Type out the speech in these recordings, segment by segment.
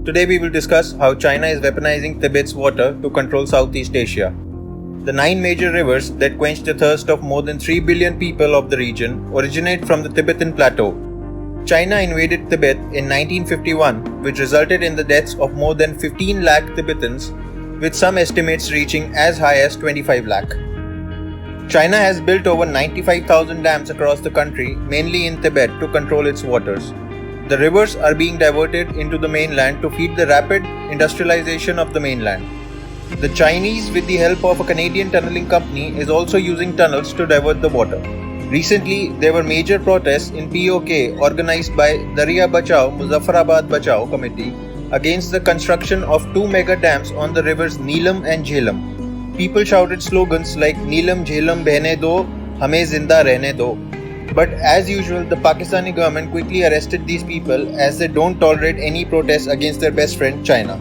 Today we will discuss how China is weaponizing Tibet's water to control Southeast Asia. The 9 major rivers that quench the thirst of more than 3 billion people of the region originate from the Tibetan Plateau. China invaded Tibet in 1951, which resulted in the deaths of more than 15 lakh Tibetans, with some estimates reaching as high as 25 lakh. China has built over 95,000 dams across the country, mainly in Tibet, to control its waters. The rivers are being diverted into the mainland to feed the rapid industrialization of the mainland. The Chinese, with the help of a Canadian tunneling company, is also using tunnels to divert the water. Recently, there were major protests in POK organized by Darya Bachao Muzaffarabad Bachao Committee against the construction of 2 mega dams on the rivers Neelam and Jhelum. People shouted slogans like Neelam Jhelum Behne Do, Hame Zinda Rehne Do. But as usual, the Pakistani government quickly arrested these people as they don't tolerate any protests against their best friend China.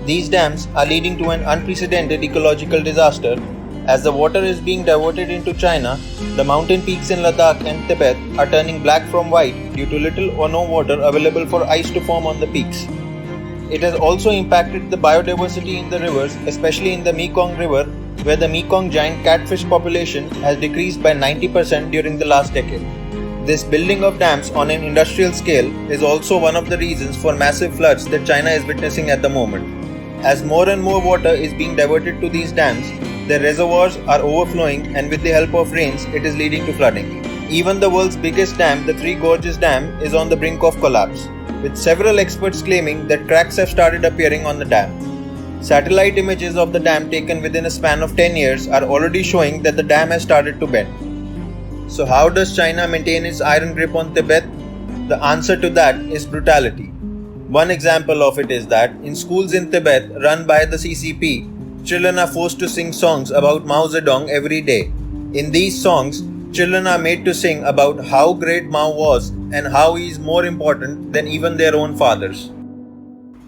These dams are leading to an unprecedented ecological disaster. As the water is being diverted into China, the mountain peaks in Ladakh and Tibet are turning black from white due to little or no water available for ice to form on the peaks. It has also impacted the biodiversity in the rivers, especially in the Mekong River, where the Mekong giant catfish population has decreased by 90% during the last decade. This building of dams on an industrial scale is also one of the reasons for massive floods that China is witnessing at the moment. As more and more water is being diverted to these dams, their reservoirs are overflowing, and with the help of rains, it is leading to flooding. Even the world's biggest dam, the Three Gorges Dam, is on the brink of collapse, with several experts claiming that cracks have started appearing on the dam. Satellite images of the dam taken within a span of 10 years are already showing that the dam has started to bend. So how does China maintain its iron grip on Tibet? The answer to that is brutality. One example of it is that in schools in Tibet run by the CCP, children are forced to sing songs about Mao Zedong every day. In these songs, children are made to sing about how great Mao was and how he is more important than even their own fathers.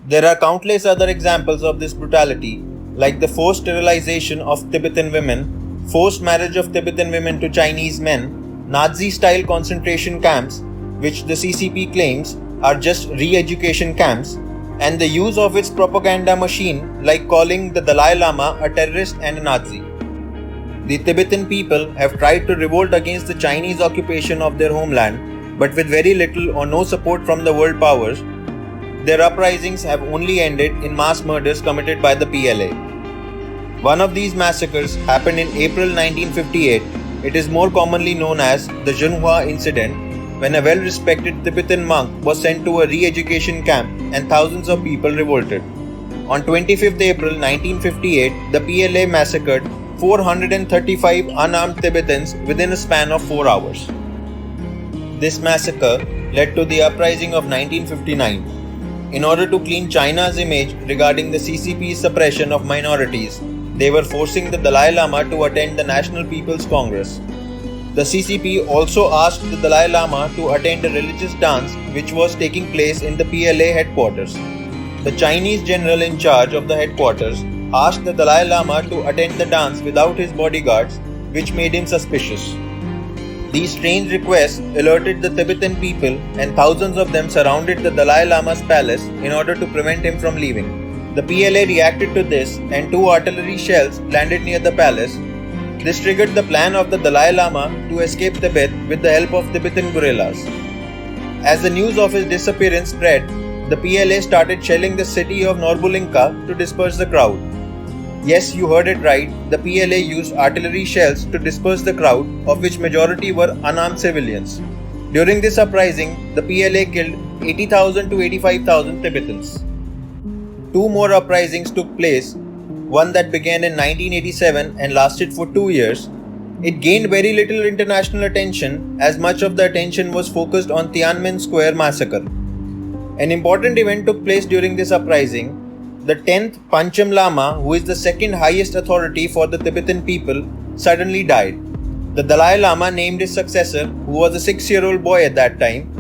There are countless other examples of this brutality, like the forced sterilization of Tibetan women, forced marriage of Tibetan women to Chinese men, Nazi-style concentration camps, which the CCP claims are just re-education camps, and the use of its propaganda machine, like calling the Dalai Lama a terrorist and a Nazi. The Tibetan people have tried to revolt against the Chinese occupation of their homeland, but with very little or no support from the world powers. Their uprisings have only ended in mass murders committed by the PLA. One of these massacres happened in April 1958. It is more commonly known as the Zhenhua incident, when a well-respected Tibetan monk was sent to a re-education camp and thousands of people revolted. On 25th April 1958, the PLA massacred 435 unarmed Tibetans within a span of 4 hours. This massacre led to the uprising of 1959. In order to clean China's image regarding the CCP's suppression of minorities, they were forcing the Dalai Lama to attend the National People's Congress. The CCP also asked the Dalai Lama to attend a religious dance which was taking place in the PLA headquarters. The Chinese general in charge of the headquarters asked the Dalai Lama to attend the dance without his bodyguards, which made him suspicious. These strange requests alerted the Tibetan people, and thousands of them surrounded the Dalai Lama's palace in order to prevent him from leaving. The PLA reacted to this, and 2 artillery shells landed near the palace. This triggered the plan of the Dalai Lama to escape Tibet with the help of Tibetan guerrillas. As the news of his disappearance spread, the PLA started shelling the city of Norbulinka to disperse the crowd. Yes, you heard it right, the PLA used artillery shells to disperse the crowd, of which majority were unarmed civilians. During this uprising, the PLA killed 80,000 to 85,000 Tibetans. 2 more uprisings took place, one that began in 1987 and lasted for 2 years. It gained very little international attention, as much of the attention was focused on Tiananmen Square massacre. An important event took place during this uprising. The 10th Pancham Lama, who is the second highest authority for the Tibetan people, suddenly died. The Dalai Lama named his successor, who was a 6-year-old boy at that time,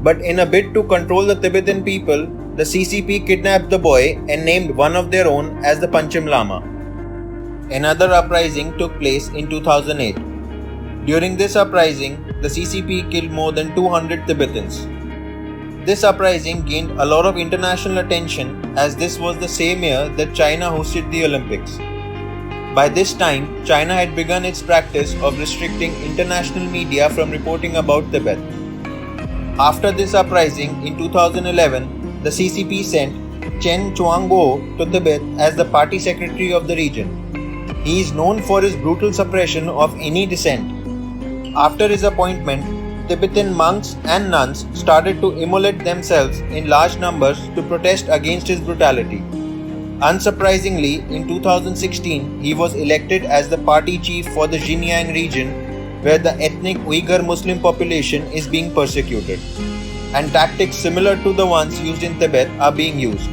but in a bid to control the Tibetan people, the CCP kidnapped the boy and named one of their own as the Pancham Lama. Another uprising took place in 2008. During this uprising, the CCP killed more than 200 Tibetans. this uprising gained a lot of international attention as this was the same year that China hosted the Olympics. By this time, China had begun its practice of restricting international media from reporting about Tibet. After this uprising in 2011, the CCP sent Chen Chuang-go to Tibet as the party secretary of the region. He is known for his brutal suppression of any dissent. After his appointment, Tibetan monks and nuns started to immolate themselves in large numbers to protest against his brutality. Unsurprisingly, in 2016, he was elected as the party chief for the Xinjiang region, where the ethnic Uyghur Muslim population is being persecuted. And tactics similar to the ones used in Tibet are being used.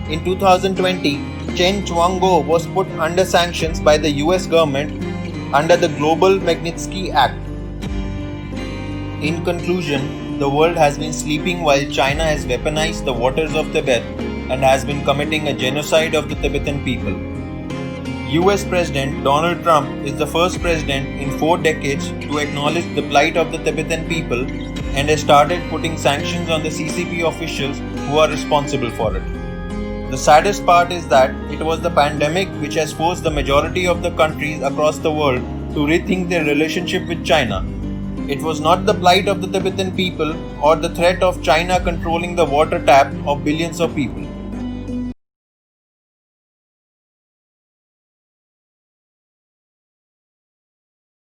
In 2020, Chen Chuang-go was put under sanctions by the US government under the Global Magnitsky Act. In conclusion, the world has been sleeping while China has weaponized the waters of Tibet and has been committing a genocide of the Tibetan people. US President Donald Trump is the first president in 4 decades to acknowledge the plight of the Tibetan people and has started putting sanctions on the CCP officials who are responsible for it. The saddest part is that it was the pandemic which has forced the majority of the countries across the world to rethink their relationship with China. It was not the plight of the Tibetan people or the threat of China controlling the water tap of billions of people.